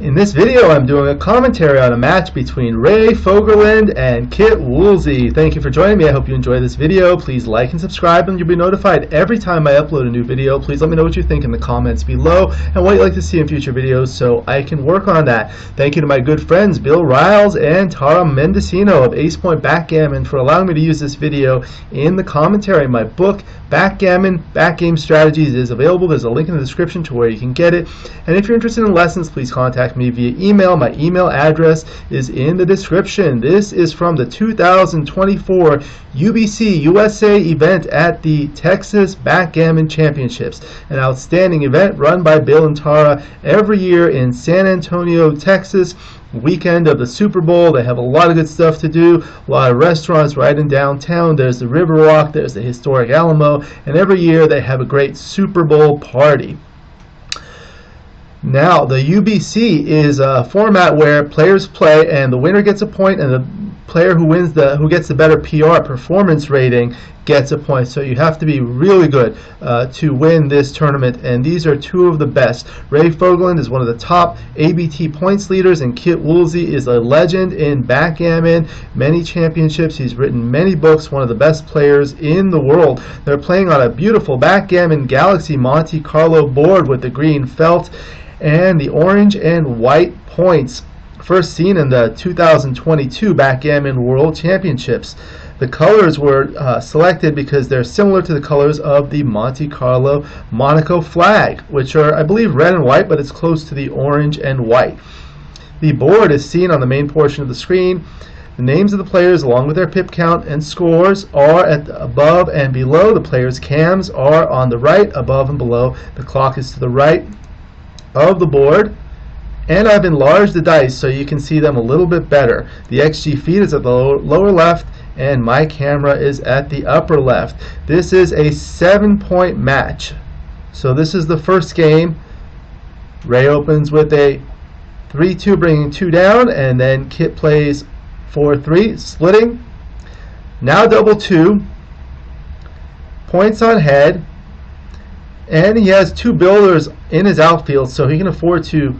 In this video, I'm doing a commentary on a match between Ray Fogerlund and Kit Woolsey. Thank you for joining me. I hope you enjoy this video. Please like and subscribe, and you'll be notified every time I upload a new video. Please let me know what you think in the comments below and what you'd like to see in future videos so I can work on that. Thank you to my good friends Bill Riles and Tara Mendocino of Point Backgammon for allowing me to use this video in the commentary. My book, Backgammon Backgame Strategies, is available. There's a link in the description to where you can get it. And if you're interested in lessons, please contact me via email. My email address is in the description. This is from the 2024 UBC USA event at the Texas Backgammon Championships, an outstanding event run by Bill and Tara every year in San Antonio, Texas. Weekend of the Super Bowl. They have a lot of good stuff to do, a lot of restaurants right in downtown. There's the Riverwalk, there's the historic Alamo, and every year they have a great Super Bowl party. Now, the UBC is a format where players play and the winner gets a point, and the player who gets the better PR performance rating gets a point. So you have to be really good to win this tournament, and these are two of the best. Ray Fogerlund is one of the top ABT points leaders, and Kit Woolsey is a legend in backgammon, many championships. He's written many books, one of the best players in the world. They're playing on a beautiful Backgammon Galaxy Monte Carlo board with the green felt and the orange and white points, first seen in the 2022 Backgammon World Championships. The colors were selected because they're similar to the colors of the Monte Carlo Monaco flag, which are, I believe, red and white, but it's close to the orange and white. The board is seen on the main portion of the screen. The names of the players, along with their pip count and scores, are at the above and below. The players' cams are on the right, above and below. The clock is to the right of the board, and I've enlarged the dice so you can see them a little bit better. The XG feed is at the lower left, and my camera is at the upper left. This is a 7-point match. So this is the first game. Ray opens with a 3-2, bringing 2 down, and then Kit plays 4-3, splitting. Now double 2, points on head, and he has 2 builders in his outfield, so he can afford to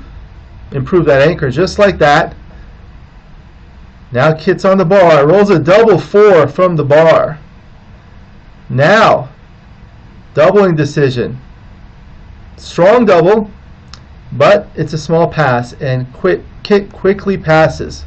improve that anchor just like that. Now Kit's on the bar, rolls a double 4 from the bar. Now, doubling decision. Strong double, but it's a small pass, and Kit quickly passes.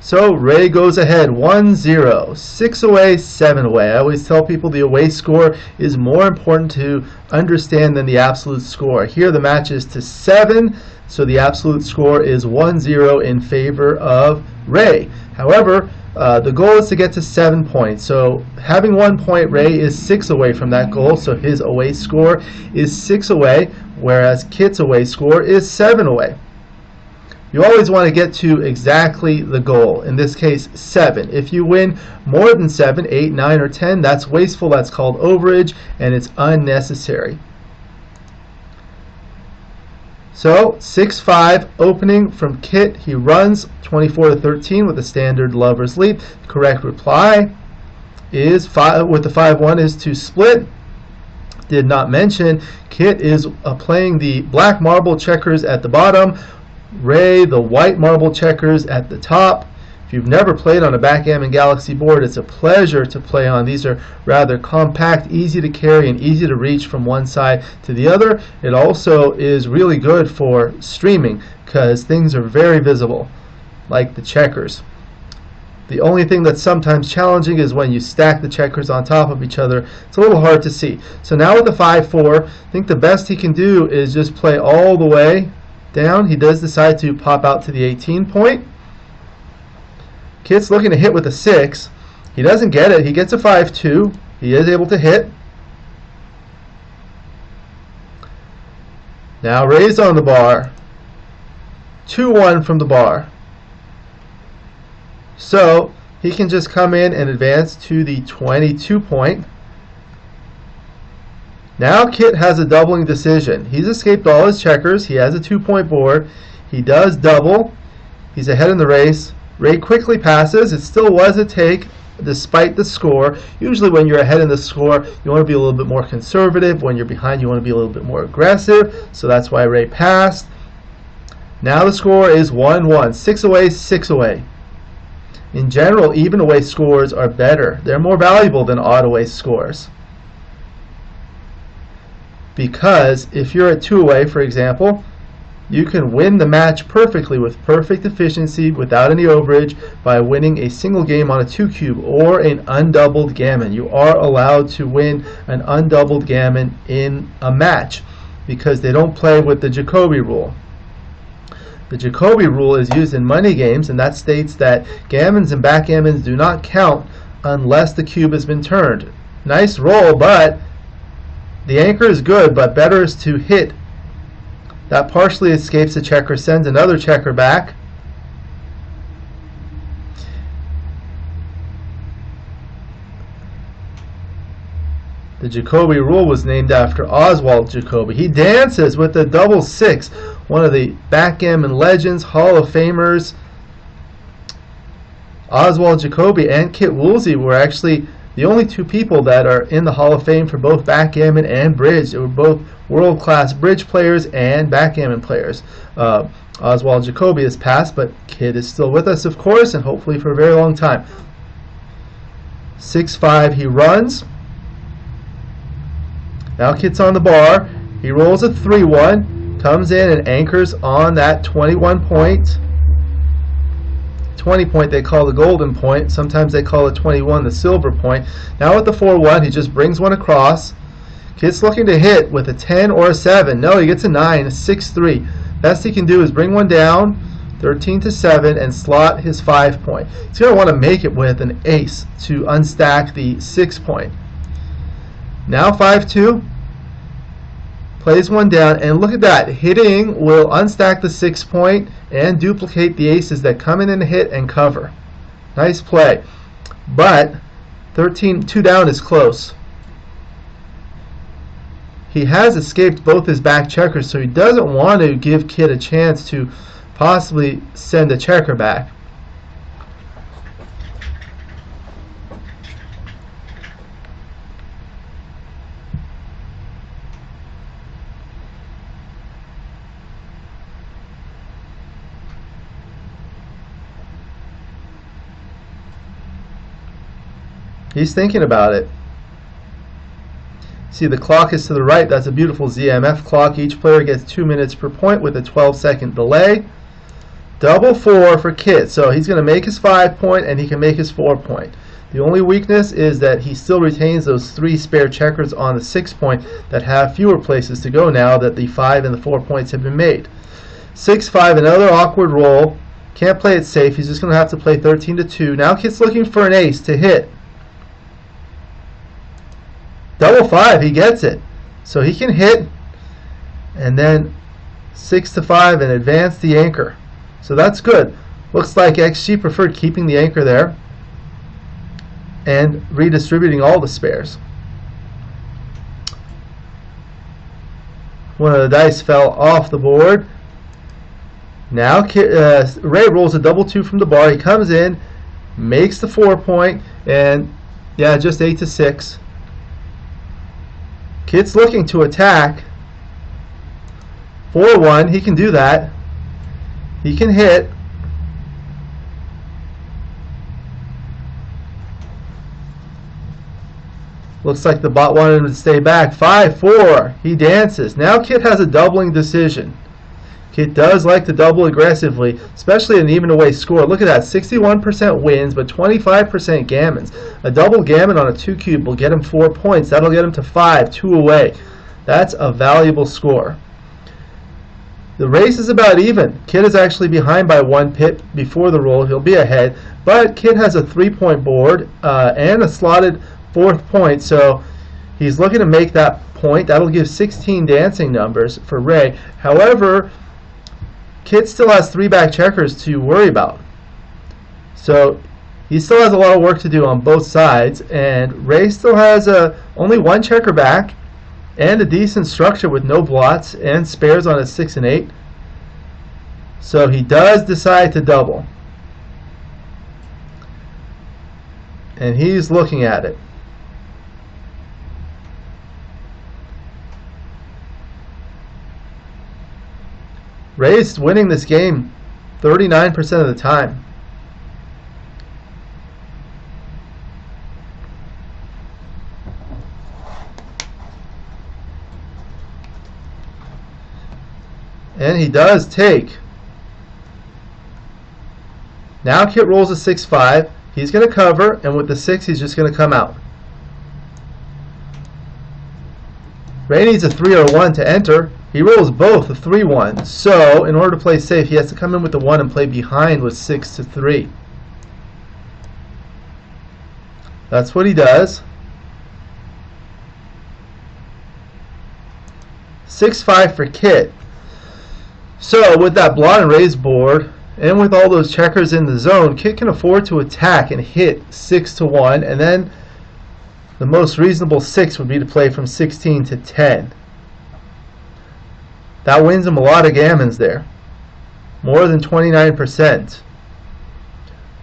So Ray goes ahead 1-0, 6 away, 7 away. I always tell people the away score is more important to understand than the absolute score. Here the match is to 7, so the absolute score is 1-0 in favor of Ray. However, the goal is to get to 7 points. So having 1 point, Ray is 6 away from that goal, so his away score is 6 away, whereas Kit's away score is 7 away. You always want to get to exactly the goal, in this case 7. If you win more than 7, 8, 9, or 10, that's wasteful, that's called overage, and it's unnecessary. So 6-5 opening from Kit. He runs 24-13 with a standard lover's leap. The correct reply is with the 5-1 is to split. Did not mention Kit is playing the black marble checkers at the bottom, Ray the white marble checkers at the top. If you've never played on a Backgammon Galaxy board, it's a pleasure to play on. These are rather compact, easy to carry, and easy to reach from one side to the other. It also is really good for streaming because things are very visible, like the checkers. The only thing that's sometimes challenging is when you stack the checkers on top of each other. It's a little hard to see. So now with the 5-4, I think the best he can do is just play all the way down. He does decide to pop out to the 18 point. Kit's looking to hit with a 6. He doesn't get it. He gets a 5-2. He is able to hit. Now Ray's on the bar. 2-1 from the bar. So he can just come in and advance to the 22 point. Now Kit has a doubling decision. He's escaped all his checkers. He has a 2-point board. He does double. He's ahead in the race. Ray quickly passes. It still was a take, despite the score. Usually when you're ahead in the score, you want to be a little bit more conservative. When you're behind, you want to be a little bit more aggressive. So that's why Ray passed. Now the score is 1-1. 6 away, 6 away. In general, even away scores are better. They're more valuable than odd away scores. Because if you're at 2 away, for example, you can win the match perfectly with perfect efficiency without any overage by winning a single game on a 2 cube or an undoubled gammon. You are allowed to win an undoubled gammon in a match because they don't play with the Jacoby rule. The Jacoby rule is used in money games, and that states that gammons and backgammons do not count unless the cube has been turned. Nice roll, but the anchor is good, but better is to hit. That partially escapes the checker, sends another checker back. The Jacoby rule was named after Oswald Jacoby. He dances with the double 6, one of the backgammon legends, Hall of Famers. Oswald Jacoby and Kit Woolsey were actually the only 2 people that are in the Hall of Fame for both backgammon and bridge. They were both world-class bridge players and backgammon players. Oswald Jacoby has passed, but Kit is still with us, of course, and hopefully for a very long time. 6-5, he runs. Now Kit's on the bar. He rolls a 3-1, comes in and anchors on that 21 point. 20 point they call the golden point. Sometimes they call it 21 the silver point. Now with the 4-1, he just brings one across. Kit's looking to hit with a 10 or a 7. No, he gets a 9, a 6-3. Best he can do is bring one down, 13-7, and slot his 5 point. He's going to want to make it with an ace to unstack the 6 point. Now 5-2. Plays one down, and look at that. Hitting will unstack the 6 point and duplicate the aces that come in and hit and cover. Nice play. But 13-2 down is close. He has escaped both his back checkers, so he doesn't want to give Kit a chance to possibly send a checker back. He's thinking about it. See, the clock is to the right. That's a beautiful ZMF clock. Each player gets 2 minutes per point with a 12-second delay. Double 4 for Kit. So he's going to make his 5 point and he can make his 4 point. The only weakness is that he still retains those 3 spare checkers on the 6 point that have fewer places to go now that the 5 and the 4 points have been made. 6-5, another awkward roll. Can't play it safe. He's just going to have to play 13-2. Now Kit's looking for an ace to hit. Double 5, he gets it. So he can hit and then 6-5 and advance the anchor. So that's good. Looks like XG preferred keeping the anchor there and redistributing all the spares. One of the dice fell off the board. Now Ray rolls a double 2 from the bar. He comes in, makes the 4 point, and yeah, just 8-6. Kit's looking to attack. 4-1, he can do that. He can hit. Looks like the bot wanted him to stay back. 5-4, he dances. Now Kit has a doubling decision. Kit does like to double aggressively, especially an even away score. Look at that, 61% wins, but 25% gammons. A double gammon on a 2 cube will get him 4 points. That'll get him to 5, 2 away. That's a valuable score. The race is about even. Kit is actually behind by 1 pip before the roll. He'll be ahead, but Kit has a 3-point board and a slotted 4th point, so he's looking to make that point. That'll give 16 dancing numbers for Ray. However, Kit still has 3 back checkers to worry about. So he still has a lot of work to do on both sides, and Ray still has only 1 checker back and a decent structure with no blots and spares on his 6 and 8. So he does decide to double. and he's looking at it. Ray's winning this game 39% of the time. And he does take. Now Kit rolls a 6-5. He's going to cover, and with the 6 he's just going to come out. Ray needs a 3 or a 1 to enter. He rolls both a 3-1. So in order to play safe, he has to come in with the 1 and play behind with 6 to 3. That's what he does. 6-5 for Kit. So with that blot and raise board, and with all those checkers in the zone, Kit can afford to attack and hit 6 to 1, and then the most reasonable 6 would be to play from 16 to 10. That wins him a lot of gammons there. More than 29%.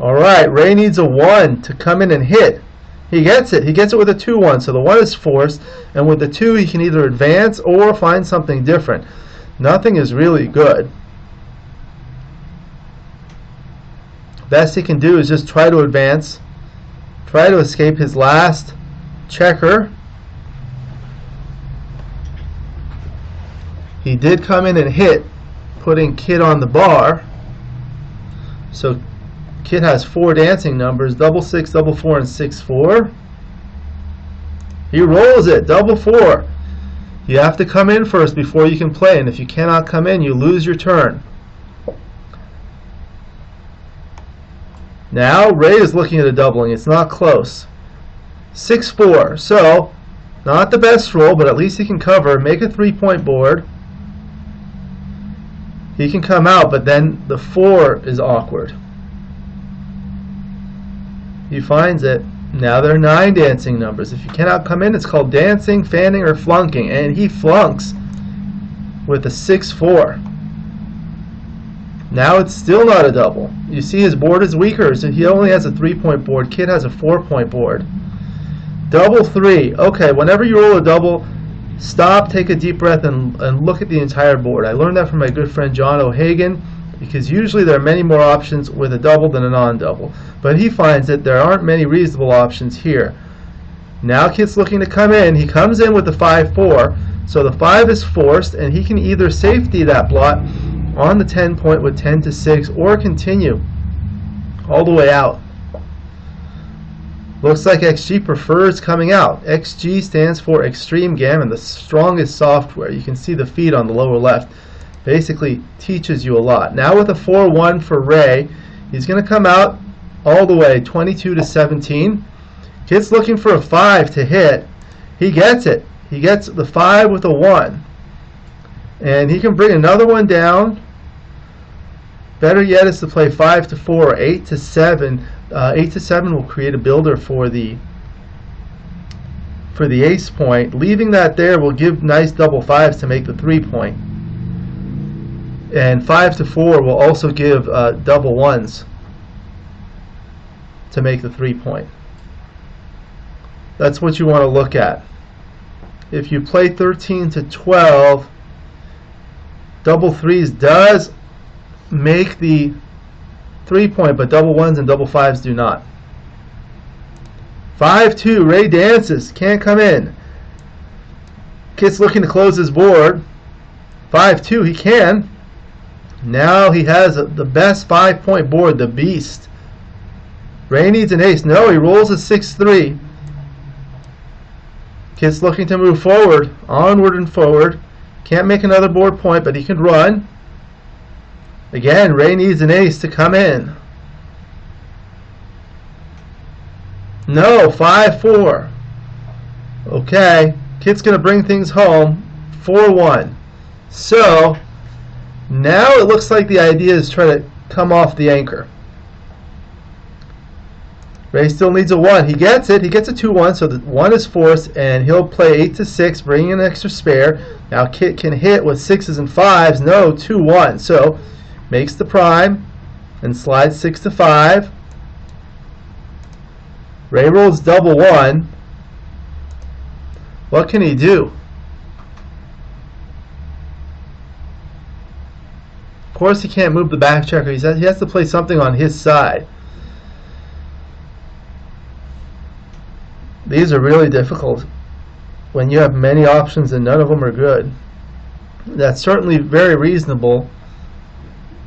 Alright, Ray needs a 1 to come in and hit. He gets it. He gets it with a 2-1, so the 1 is forced, and with the 2 he can either advance or find something different. Nothing is really good. Best he can do is just try to advance, try to escape his last checker. He did come in and hit, putting Kit on the bar. So Kit has 4 dancing numbers, double 6, double 4, and 6-4. He rolls it, double 4. You have to come in first before you can play, and if you cannot come in, you lose your turn. Now Ray is looking at a doubling. It's not close. 6-4. So not the best roll, but at least he can cover, make a 3-point board. He can come out, but then the 4 is awkward. He finds it. Now there are 9 dancing numbers. If you cannot come in, it's called dancing, fanning, or flunking. And he flunks with a 6-4. Now it's still not a double. You see his board is weaker, so he only has a 3-point board. Kit has a 4-point board. Double 3. Okay, whenever you roll a double, stop, take a deep breath, and look at the entire board. I learned that from my good friend John O'Hagan, because usually there are many more options with a double than a non-double. But he finds that there aren't many reasonable options here. Now Kit's looking to come in. He comes in with the 5-4, so the 5 is forced, and he can either safety that blot on the 10 point with 10 to 6 or continue all the way out. Looks like XG prefers coming out. XG stands for Extreme Gammon, the strongest software. You can see the feed on the lower left. Basically teaches you a lot. Now with a 4-1 for Ray, he's going to come out all the way 22 to 17. Kit's looking for a 5 to hit. He gets it. He gets the 5 with a 1. And he can bring another one down. Better yet is to play 5 to 4 or 8 to 7. 8 to 7 will create a builder for the ace point. Leaving that there will give nice double 5s to make the 3-point. And 5 to 4 will also give double 1s to make the 3-point. That's what you want to look at. If you play 13 to 12, double 3s does make the 3-point, but double 1s and double 5s do not. 5-2, Ray dances, can't come in. Kit's looking to close his board. 5-2, he can. Now he has the best 5-point board, the beast. Ray needs an ace. No, he rolls a 6-3. Kit's looking to move forward, onward and forward. Can't make another board point, but he can run. Again, Ray needs an ace to come in. No, 5-4. Okay, Kit's going to bring things home. 4-1. So, now it looks like the idea is try to come off the anchor. Ray still needs a 1. He gets it. He gets a 2-1, so the 1 is forced, and he'll play 8 to 6, bringing in an extra spare. Now Kit can hit with 6s and 5s. No, 2-1. So, makes the prime and slides 6 to 5. Ray rolls double one. What can he do? Of course he can't move the back checker. He has to play something on his side. These are really difficult when you have many options and none of them are good. That's certainly very reasonable,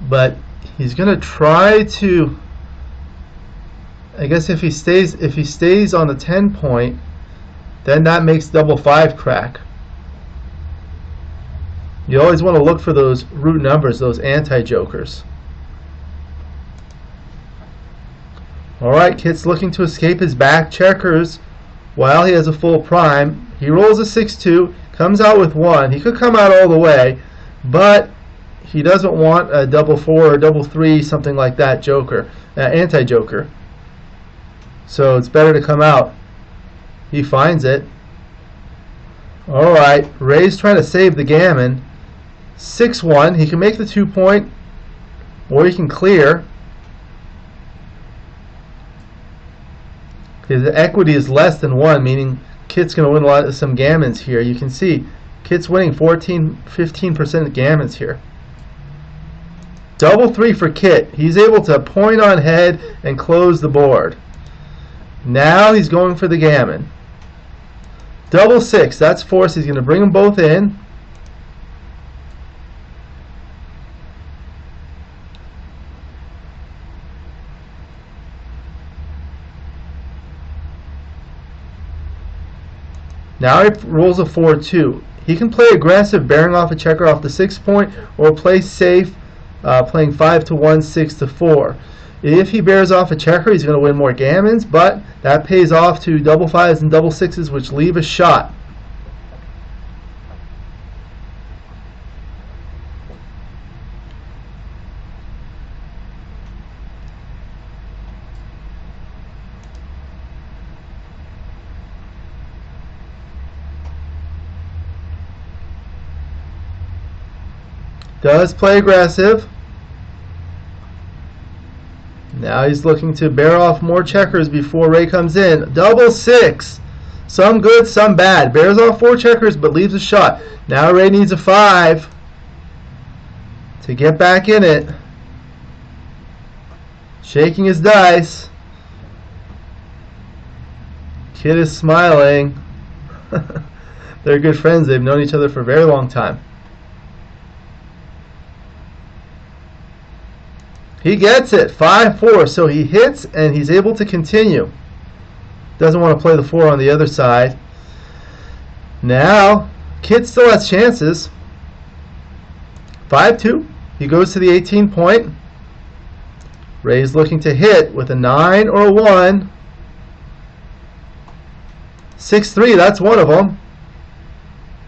but he's going to try to, I guess if he stays on the 10 point, then that makes double 5 crack. You always want to look for those root numbers, those anti-jokers. Alright, Kit's looking to escape his back checkers while he has a full prime. He rolls a 6-2, comes out with 1. He could come out all the way, but he doesn't want a double 4 or double 3, something like that, joker, anti-joker. So it's better to come out. He finds it. Alright, Ray's trying to save the gammon. 6-1. He can make the 2 point, or he can clear. His equity is less than 1, meaning Kit's going to win some gammons here. You can see Kit's winning 15% gammons here. Double 3 for Kit. He's able to point on head and close the board. Now he's going for the gammon. Double 6. That's force. He's going to bring them both in. Now he rolls a 4-2. He can play aggressive, bearing off a checker off the 6 point, or play safe, playing 5-1, 6-4. If he bears off a checker, he's going to win more gammons, but that pays off to double 5s and double 6s, which leave a shot. Does play aggressive. Now he's looking to bear off more checkers before Ray comes in. Double 6. Some good, some bad. Bears off 4 checkers but leaves a shot. Now Ray needs a 5 to get back in it. Shaking his dice. Kid is smiling. They're good friends. They've known each other for a very long time. He gets it, 5-4, so he hits and he's able to continue. Doesn't want to play the 4 on the other side. Now, Kit still has chances. 5-2, he goes to the 18 point. Ray's looking to hit with a 9 or a 1. 6-3, that's one of them.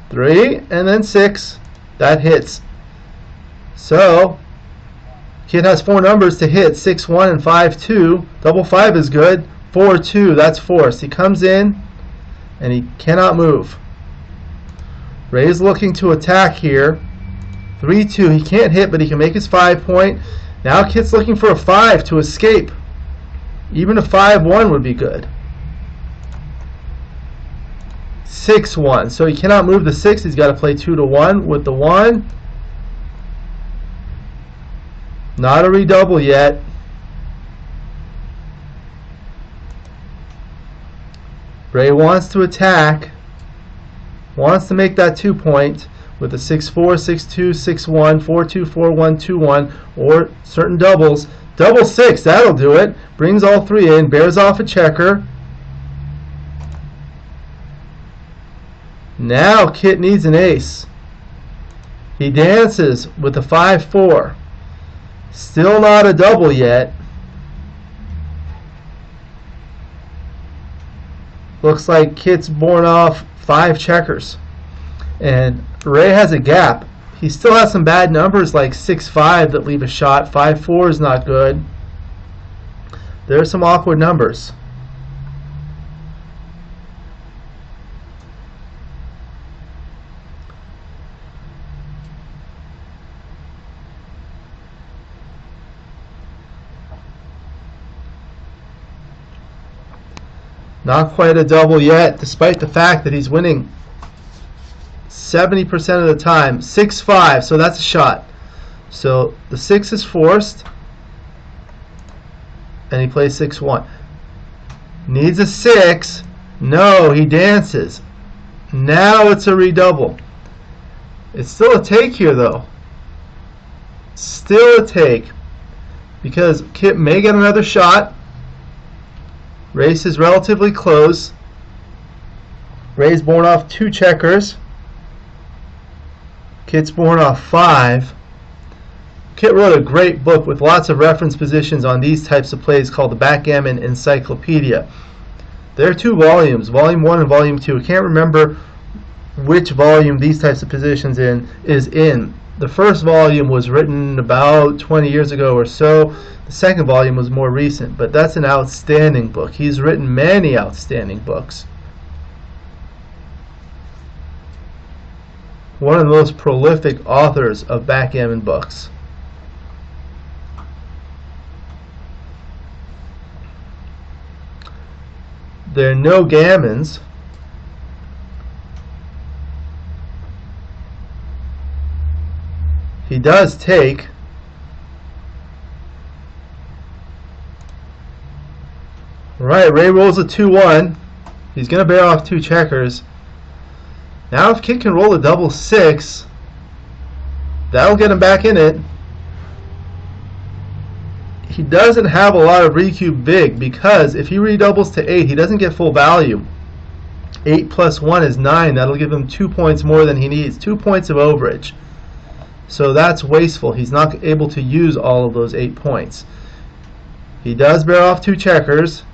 3 and then 6, that hits. So, Kid has 4 numbers to hit, 6-1 and 5-2. Double 5 is good. 4-2, that's forced. He comes in and he cannot move. Ray's looking to attack here. 3-2, he can't hit, but he can make his 5 point. Now Kid's looking for a 5 to escape. Even a 5-1 would be good. 6-1, so he cannot move the 6. He's got to play 2-1 with the 1. Not a redouble yet. Ray wants to attack. Wants to make that 2 point with a 6-4, 6-2, 6-1, 4-2, 4-1, 2-1, or certain doubles. Double 6, that'll do it. Brings all 3 in, bears off a checker. Now Kit needs an ace. He dances with a 5-4. Still not a double yet. Looks like Kit's born off 5 checkers. And Ray has a gap. He still has some bad numbers like 6-5 that leave a shot. 5-4 is not good. There are some awkward numbers. Not quite a double yet, despite the fact that he's winning 70% of the time. 6-5, so that's a shot. So the 6 is forced, and he plays 6-1. Needs a 6. No, he dances. Now it's a redouble. It's still a take here, though. Still a take, because Kit may get another shot. Race is relatively close. Ray's born off 2 checkers. Kit's born off 5. Kit wrote a great book with lots of reference positions on these types of plays called the Backgammon Encyclopedia. There are 2 volumes, Volume 1 and Volume 2. I can't remember which volume these types of positions is in. The first volume was written about 20 years ago or so. The second volume was more recent, but that's an outstanding book. He's written many outstanding books. One of the most prolific authors of backgammon books. There are no gammons. He does take. Right, Ray rolls a 2-1. He's going to bear off 2 checkers. Now if Kit can roll a double 6, that'll get him back in it. He doesn't have a lot of recube big, because if he redoubles to 8, he doesn't get full value. 8 plus 1 is 9. That'll give him 2 points more than he needs. 2 points of overage. So that's wasteful. He's not able to use all of those 8 points. He does bear off 2 checkers.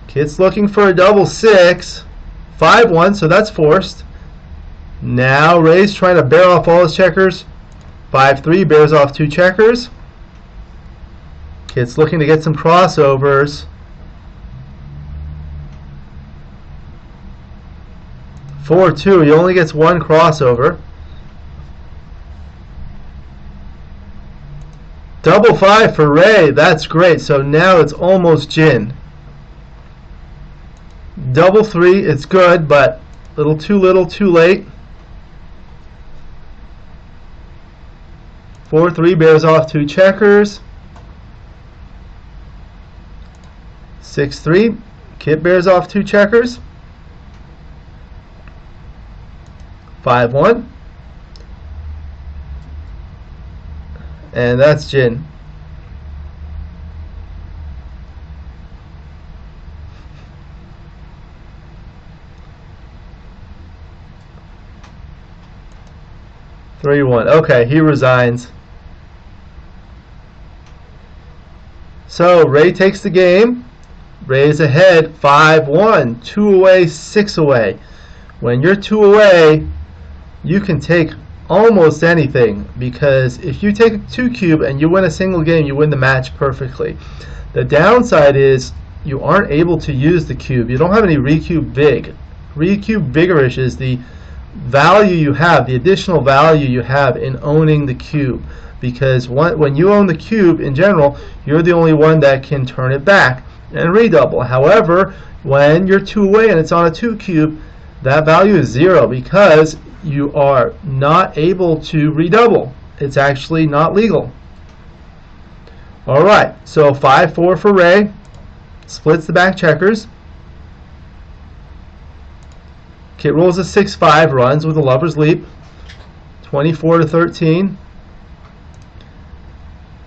Kit's looking for a double 6. 5-1, so that's forced. Now Ray's trying to bear off all his checkers. 5-3 bears off 2 checkers. Kit's looking to get some crossovers. 4-2, he only gets 1 crossover. Double 5 for Ray, that's great. So now it's almost gin. Double 3, it's good, but little, too late. 4-3 bears off 2 checkers. 6-3, Kit bears off 2 checkers. 5-1. And that's gin. Okay, he resigns. So Ray takes the game. Ray's ahead 5-1. 2 away, 6 away. When you're 2 away, you can take almost anything, because if you take a 2 cube and you win a single game, you win the match perfectly. The downside is you aren't able to use the cube. You don't have any recube big. Recube vigorish is the value you have, the additional value you have in owning the cube, because when you own the cube in general, you're the only one that can turn it back and redouble. However, when you're 2 away and it's on a 2 cube, that value is 0, because you are not able to redouble. It's actually not legal. Alright, so 5-4 for Ray. Splits the back checkers. Kit rolls a 6-5, runs with a lover's leap. 24-13.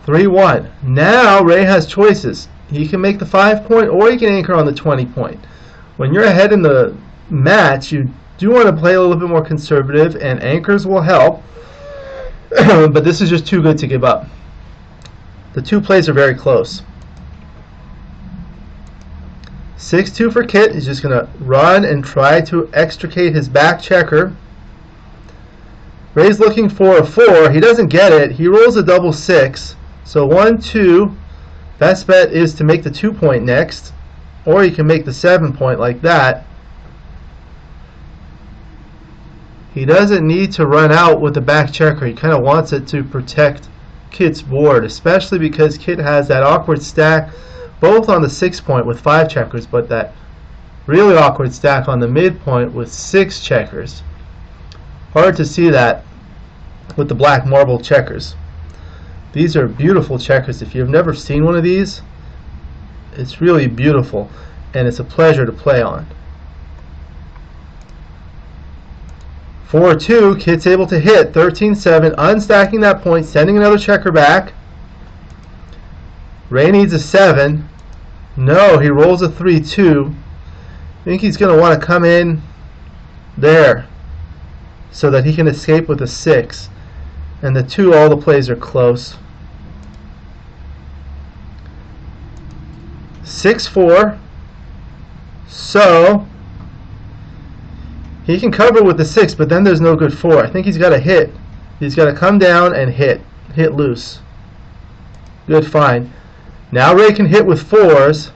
3-1. Now Ray has choices. He can make the 5-point, or he can anchor on the 20-point. When you're ahead in the match, you do want to play a little bit more conservative, and anchors will help. But this is just too good to give up. The 2 plays are very close. 6-2 for Kit. He's just going to run and try to extricate his back checker. Ray's looking for a 4. He doesn't get it. He rolls a double 6. So 1-2. Best bet is to make the 2-point next, or you can make the 7-point like that. He doesn't need to run out with the back checker. He kind of wants it to protect Kit's board, especially because Kit has that awkward stack both on the 6-point with 5 checkers, but that Really awkward stack on the midpoint with 6 checkers. Hard to see that with the black marble checkers. These are beautiful checkers. If you've never seen one of these, it's really beautiful and it's a pleasure to play on. 4-2, Kit's able to hit 13-7, unstacking that point, sending another checker back. Ray needs a 7. No, he rolls a 3-2. I think he's going to want to come in there so that he can escape with a 6. And the 2, all the plays are close. 6-4. So he can cover with the 6, but then there's no good 4. I think he's got to hit. He's got to come down and hit loose. Good find. Now Ray can hit with 4s.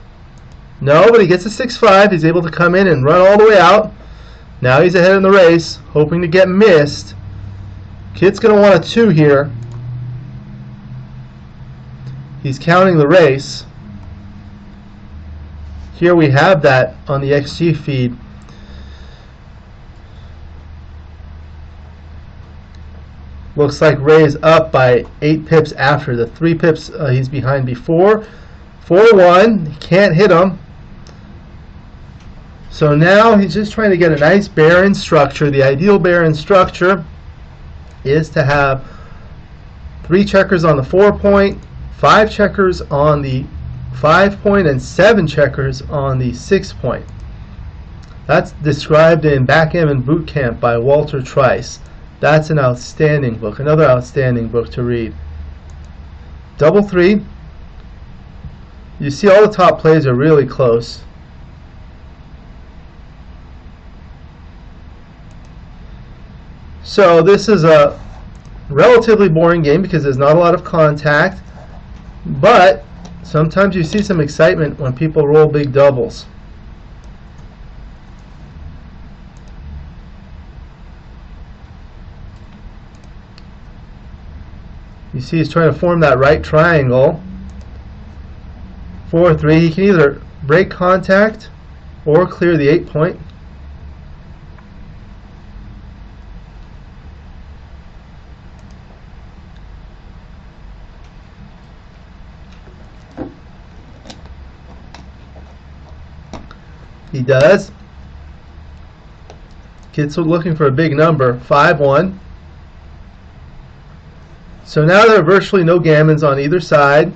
No, but he gets a 6-5. He's able to come in and run all the way out. Now he's ahead in the race, hoping to get missed. Kit's going to want a 2 here. He's counting the race. Here we have that on the XG feed. Looks like Ray's up by 8 pips after the 3 pips he's behind before. 4-1, he can't hit him. So now he's just trying to get a nice barren structure. The ideal barren structure is to have 3 checkers on the 4-point, 5 checkers on the 5-point, and 7 checkers on the 6-point. That's described in Backgammon Boot Camp by Walter Trice. That's an outstanding book, another outstanding book to read. Double 3. You see all the top plays are really close. So this is a relatively boring game because there's not a lot of contact, but sometimes you see some excitement when people roll big doubles. You see he's trying to form that right triangle. 4-3, he can either break contact or clear the 8-point. He does. Kids are looking for a big number, 5-1. So now there are virtually no gammons on either side.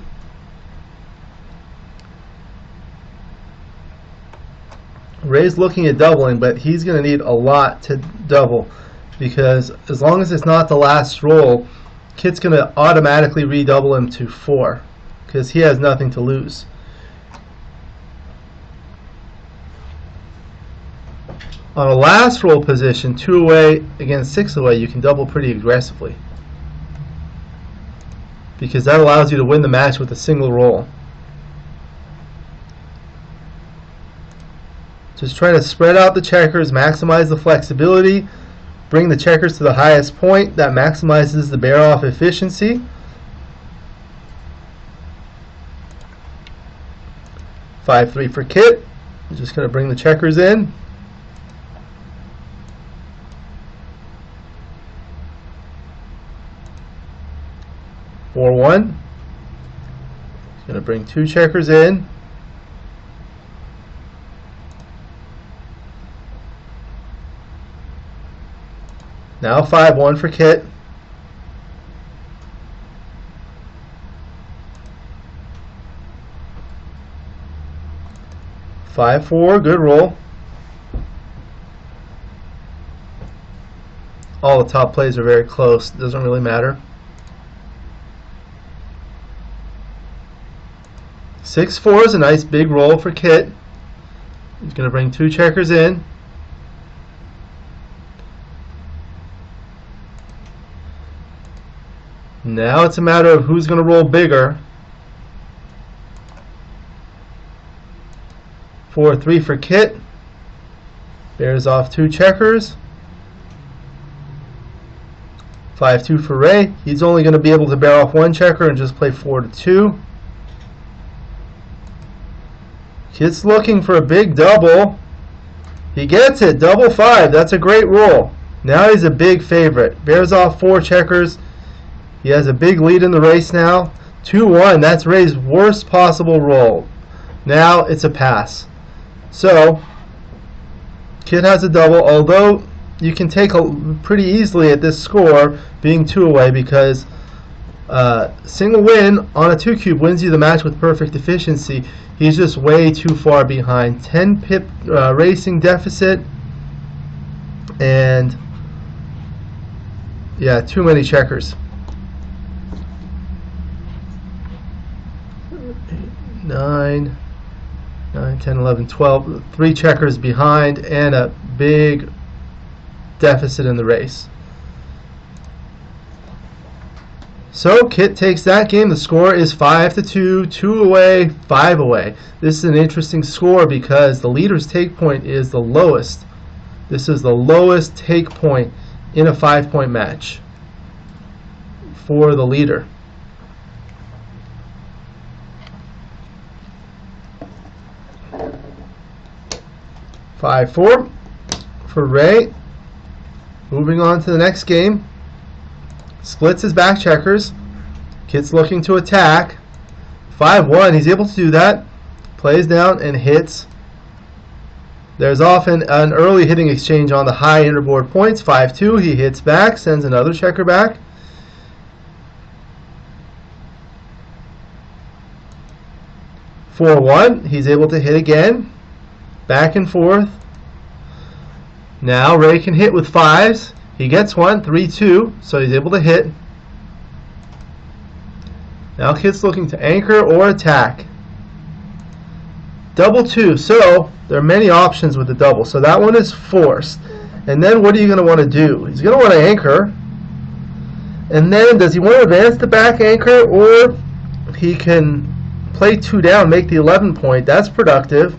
Ray's looking at doubling, but he's going to need a lot to double because as long as it's not the last roll, Kit's going to automatically redouble him to 4 because he has nothing to lose. On a last roll position, 2 away against 6 away, you can double pretty aggressively because that allows you to win the match with a single roll. Just try to spread out the checkers, maximize the flexibility, bring the checkers to the highest point. That maximizes the bear-off efficiency. 5-3 for Kit. I'm just going to bring the checkers in. Four 1. Going to bring 2 checkers in. Now 5-1 for Kit. 5-4, good roll. All the top plays are very close. Doesn't really matter. 6-4 is a nice big roll for Kit. He's going to bring 2 checkers in. Now it's a matter of who's going to roll bigger. 4-3 for Kit. Bears off 2 checkers. 5-2 for Ray. He's only going to be able to bear off 1 checker and just play 4-2. Kit's looking for a big double. He gets it, double 5. That's a great roll. Now he's a big favorite. Bears off 4 checkers. He has a big lead in the race now. 2-1. That's Ray's worst possible roll. Now it's a pass. So Kit has a double, although you can take pretty easily at this score being 2 away, because single win on a 2 cube wins you the match with perfect efficiency. He's just way too far behind. 10 pip racing deficit, and yeah, too many checkers. 9, 10, 11, 12. 3 checkers behind and a big deficit in the race. So Kit takes that game. The score is 5-2, 2 away, 5 away. This is an interesting score because the leader's take point is the lowest. This is the lowest take point in a 5-point match for the leader. Five, 4 for Ray. Moving on to the next game. Splits his back checkers. Kit's looking to attack. 5-1. He's able to do that. Plays down and hits. There's often an early hitting exchange on the high interboard points. 5-2. He hits back, sends another checker back. (4-1). He's able to hit again. Back and forth. Now Ray can hit with 5s. He gets one, 3-2, so he's able to hit. Now Kit's looking to anchor or attack. Double 2, so there are many options with the double. So that one is forced. And then what are you going to want to do? He's going to want to anchor. And then does he want to advance the back anchor, or he can play 2 down, make the 11 point. That's productive.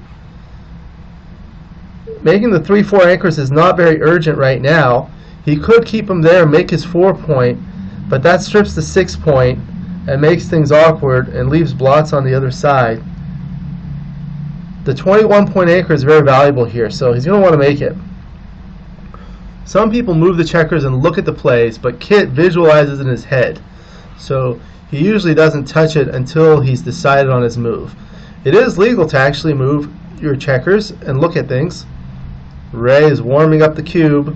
Making the 3-4 anchors is not very urgent right now. He could keep him there and make his 4 point, but that strips the 6 point and makes things awkward and leaves blots on the other side. The 21 point anchor is very valuable here, so he's going to want to make it. Some people move the checkers and look at the plays, but Kit visualizes in his head, so he usually doesn't touch it until he's decided on his move. It is legal to actually move your checkers and look at things. Ray is warming up the cube.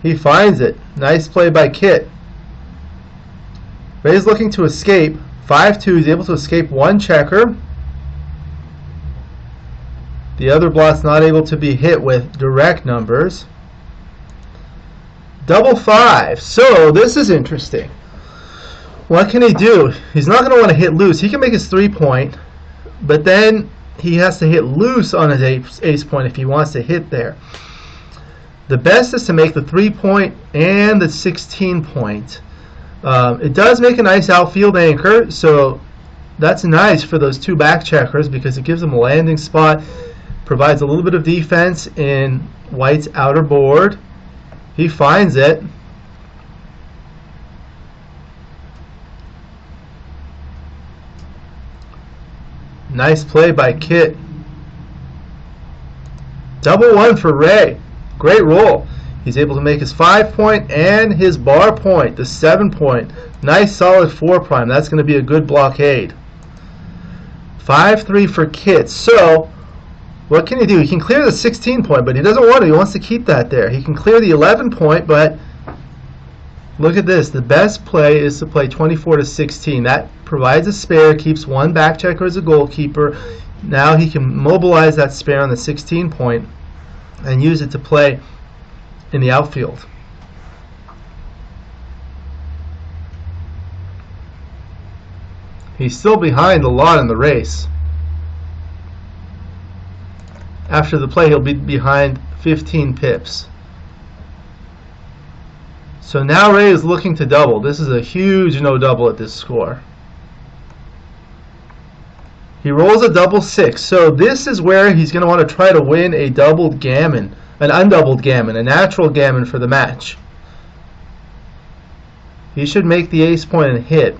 He finds it. Nice play by Kit. Ray's looking to escape. 5-2. He's able to escape 1 checker. The other blot's not able to be hit with direct numbers. Double 5. So this is interesting. What can he do? He's not going to want to hit loose. He can make his 3 point, but then he has to hit loose on his ace point if he wants to hit there. The best is to make the 3 point and the 16 point. It does make a nice outfield anchor, so that's nice for those 2 back checkers because it gives them a landing spot, provides a little bit of defense in White's outer board. He finds it. Nice play by Kit. Double 1 for Ray. Great roll. He's able to make his 5 point and his bar point, the 7 point. Nice solid 4 prime. That's going to be a good blockade. 5-3 for Kit. So what can he do? He can clear the 16 point, but he doesn't want to. He wants to keep that there. He can clear the 11 point, but look at this. The best play is to play 24-16. That provides a spare, keeps 1 back checker as a goalkeeper. Now he can mobilize that spare on the 16 point and use it to play in the outfield. He's still behind a lot in the race. After the play, he'll be behind 15 pips. So now Ray is looking to double. This is a huge no double at this score. He rolls a double 6. So this is where he's going to want to try to win a doubled gammon, an undoubled gammon, a natural gammon for the match. He should make the ace point and hit,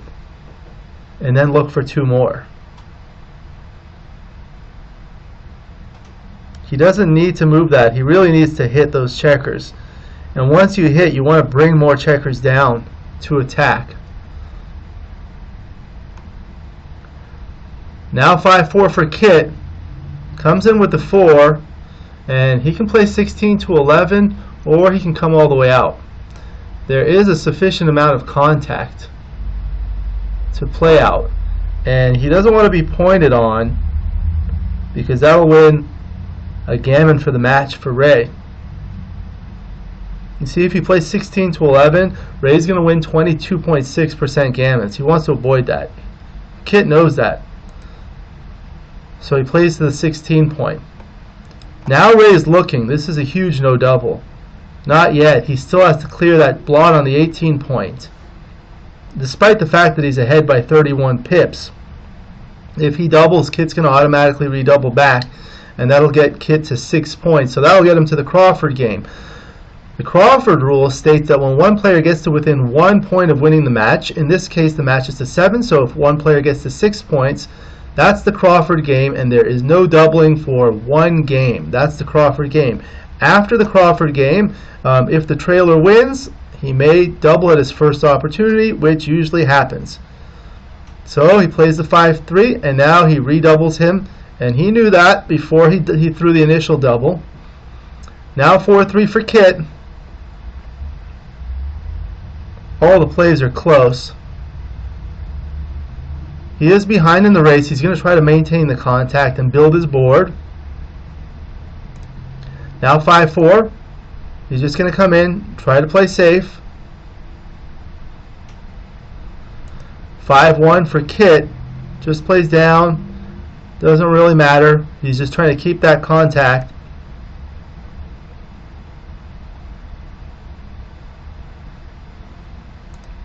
and then look for 2 more. He doesn't need to move that. He really needs to hit those checkers. And once you hit, you want to bring more checkers down to attack. Now 5-4 for Kit. Comes in with the 4, and he can play 16 to 11, or he can come all the way out. There is a sufficient amount of contact to play out, and he doesn't want to be pointed on because that will win a gammon for the match for Ray. You see, if he plays 16 to 11, Ray's going to win 22.6% gammons. He wants to avoid that. Kit knows that. So he plays to the 16 point. Now Ray is looking. This is a huge no double. Not yet. He still has to clear that blot on the 18 point. Despite the fact that he's ahead by 31 pips. If he doubles, Kit's going to automatically redouble back, and that'll get Kit to 6 points. So that'll get him to the Crawford game. The Crawford rule states that when one player gets to within 1 point of winning the match, in this case the match is to 7, so if one player gets to 6 points, that's the Crawford game, and there is no doubling for one game. That's the Crawford game. After the Crawford game, if the trailer wins, he may double at his first opportunity, which usually happens. So he plays the 5-3, and now he redoubles him, and he knew that before he threw the initial double. Now 4-3 for Kit. All the plays are close. He is behind in the race. He's going to try to maintain the contact and build his board. Now 5-4. He's just going to come in, try to play safe. 5-1 for Kit. Just plays down. Doesn't really matter. He's just trying to keep that contact.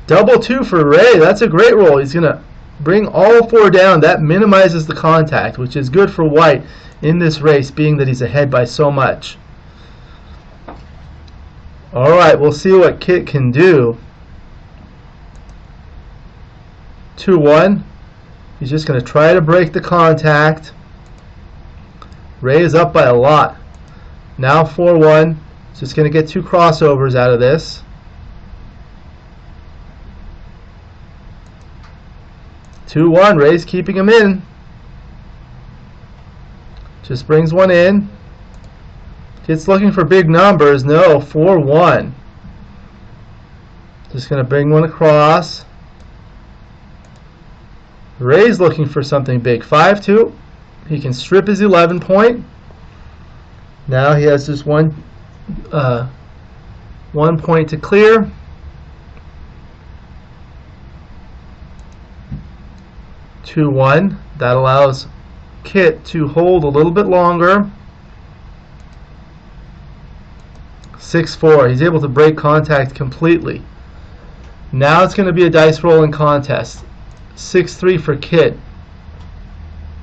Double 2 for Ray. That's a great roll. He's going to bring all 4 down. That minimizes the contact, which is good for White in this race, being that he's ahead by so much. Alright, we'll see what Kit can do. 2-1. He's just going to try to break the contact. Ray is up by a lot. Now 4-1. Just going to get 2 crossovers out of this. 2-1. Ray's keeping him in. Just brings one in. Kit's looking for big numbers. No, 4-1. Just going to bring one across. Ray's looking for something big. 5-2. He can strip his 11 point. Now he has just one point to clear. (2-1). That allows Kit to hold a little bit longer. 6-4. He's able to break contact completely. Now it's going to be a dice rolling contest. 6-3 for Kit.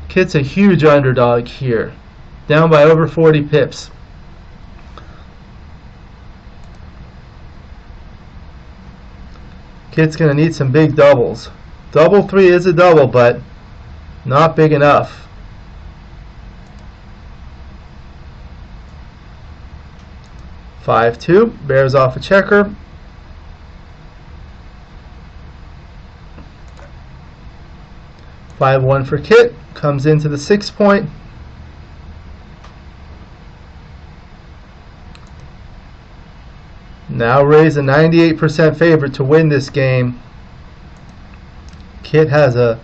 Kit's a huge underdog here, down by over 40 pips. Kit's going to need some big doubles. Double 3 is a double, but not big enough. (5-2). Bears off a checker. (5-1) for Kit. Comes into the 6 point. Now Ray's a 98% favorite to win this game. Kit has a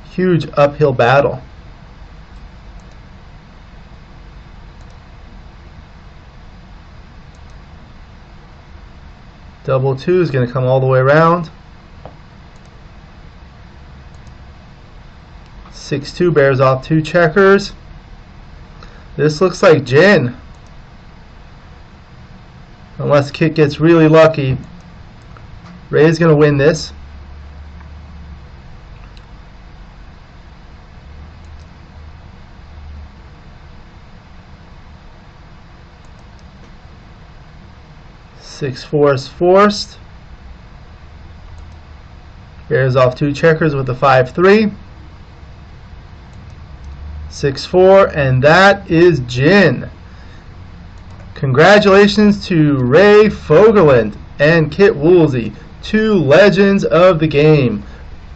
huge uphill battle. Double 2 is going to come all the way around. 6-2 bears off 2 checkers. This looks like gin. Unless Kit gets really lucky. Ray's going to win this. (6-4) is forced. Bears off 2 checkers with the 5-3. 6-4, and that is Jin. Congratulations to Ray Fogerlund and Kit Woolsey, two legends of the game.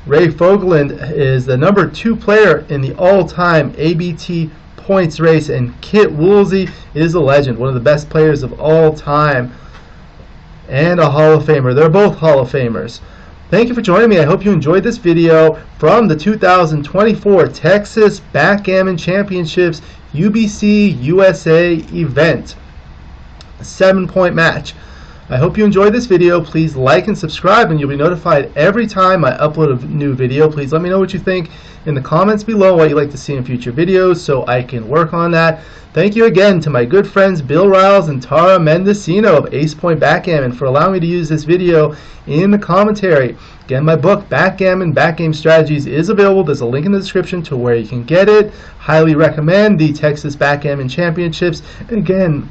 Ray Fogerlund is the number 2 player in the all-time ABT points race, and Kit Woolsey is a legend, one of the best players of all time, and a Hall of Famer. They're both Hall of Famers. Thank you for joining me. I hope you enjoyed this video from the 2024 Texas Backgammon Championships UBC USA event. A 7-point match. I hope you enjoyed this video. Please like and subscribe, and you'll be notified every time I upload a new video. Please let me know what you think in the comments below, what you'd like to see in future videos, so I can work on that. Thank you again to my good friends Bill Riles and Tara Mendocino of Ace Point Backgammon for allowing me to use this video in the commentary. Again, my book, Backgammon Backgame Strategies, is available. There's a link in the description to where you can get it. Highly recommend the Texas Backgammon Championships. Again,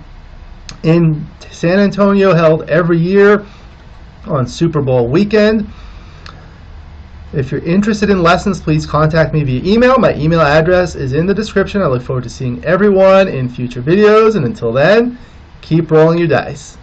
in San Antonio, held every year on Super Bowl weekend. If you're interested in lessons, please contact me via email. My email address is in the description. I look forward to seeing everyone in future videos, and until then, keep rolling your dice.